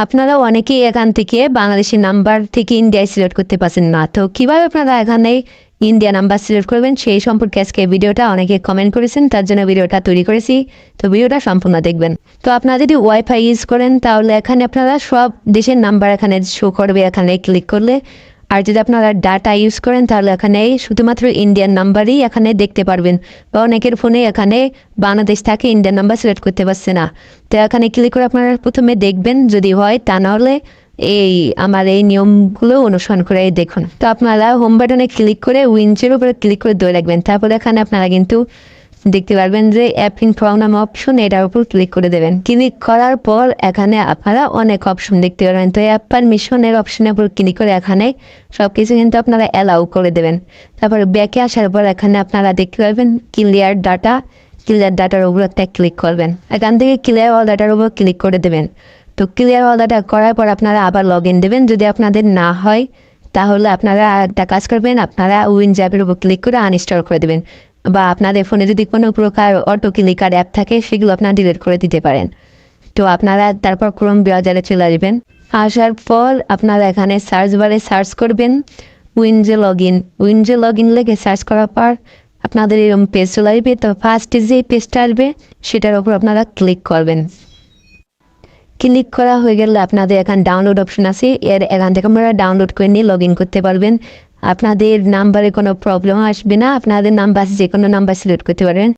আপনারা অনেকেই এখান থেকে বাংলাদেশি নাম্বার থেকে ইন্ডিয়ায় সিলেক্ট করতে পারছেন না, তো কিভাবে আপনারা এখানে ইন্ডিয়া নাম্বার সিলেক্ট করবেন সেই সম্পর্কে আজকে ভিডিওটা অনেকে কমেন্ট করেছেন, তার জন্য ভিডিওটা তৈরি করেছি। তো ভিডিওটা সম্পূর্ণ দেখবেন। তো আপনারা যদি ওয়াইফাই ইউজ করেন তাহলে এখানে আপনারা সব দেশের নাম্বার এখানে শো করবে এখানে ক্লিক করলে। আর যদি আপনারা ডাটা ইউজ করেন তাহলে এখানে শুধুমাত্র ইন্ডিয়ান নাম্বারই এখানে দেখতে পারবেন, বা অনেকের ফোনে এখানে বাংলাদেশ থাকে ইন্ডিয়ান নাম্বার সিলেক্ট করতে পারছে না। তো এখানে ক্লিক করে আপনারা প্রথমে দেখবেন, যদি হয় তা নাহলে আমার এই নিয়মগুলো অনুসরণ করে দেখুন। তো আপনারা হোম বাটনে ক্লিক করে উইন্ডের উপরে ক্লিক করে ধরে রাখবেন। তারপর এখানে আপনারা কিন্তু দেখতে পারবেন যে অ্যাপ ইনফরমেশন অপশন, এটার উপর ক্লিক করে দেবেন। ক্লিক করার পর এখানে আপনারা অনেক অপশন দেখতে পারবেন। তো অ্যাপ পারমিশনের অপশনের উপর ক্লিক করে এখানে সবকিছু কিন্তু আপনারা অ্যালাউ করে দেবেন। তারপর ব্যাকে আসার পর এখানে আপনারা দেখতে পারবেন ক্লিয়ার ডাটার উপর একটা ক্লিক করবেন। এখান থেকে ক্লিয়ার অল ডাটার উপর ক্লিক করে দেবেন। তো ক্লিয়ার অল ডাটা করার পর আপনারা আবার লগ ইন দেবেন। যদি আপনাদের না হয় তাহলে আপনারা একটা কাজ করবেন, আপনারা উইন্ডোজ অ্যাপের উপর ক্লিক করে আনইনস্টল করে দেবেন, বা আপনাদের ফোনে যদি কোনো প্রকার অটো ক্লিকার অ্যাপ থাকে সেগুলো আপনারা ডিলিট করে দিতে পারেন। তো আপনারা তারপর ক্রোম ব্রাউজারে চলে আসবেন। আসার পর আপনারা এখানে সার্চ বারে সার্চ করবেন উইন্ডোজ লগ ইন লিখে সার্চ করার পর আপনাদের এরকম পেজ চলে আসবে। তো ফার্স্টে যে পেজটা আসবে সেটার উপর আপনারা ক্লিক করবেন। ক্লিক করা হয়ে গেলে আপনাদের এখানে ডাউনলোড অপশন আছে, এখান থেকে আপনারা ডাউনলোড করে নিয়ে লগ ইন করতে পারবেন। আপনাদের নাম্বারে কোনো প্রবলেম আসবে না, আপনাদের নাম্বার যে কোনো নাম্বার সিলেক্ট করতে পারবেন।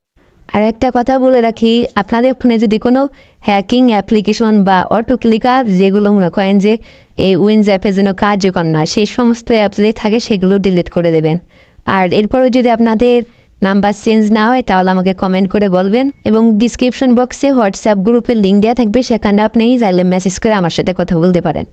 আর একটা কথা বলে রাখি, আপনাদের ফোনে যদি কোনো হ্যাকিং অ্যাপ্লিকেশন বা অটো ক্লিকার যেগুলো মনে করেন যে এই উইন্ডোজ অ্যাপের জন্য কার্যকর না, সেই সমস্ত অ্যাপ যদি থাকে সেগুলো ডিলিট করে দেবেন। আর এরপরে যদি আপনাদের নাম্বার চেঞ্জ না হয় তাহলে আমাকে কমেন্ট করে বলবেন, এবং ডিসক্রিপশন বক্সে হোয়াটসঅ্যাপ গ্রুপের লিঙ্ক দেওয়া থাকবে, সেখানে আপনি চাইলে মেসেজ করে আমার সাথে কথা বলতে পারেন।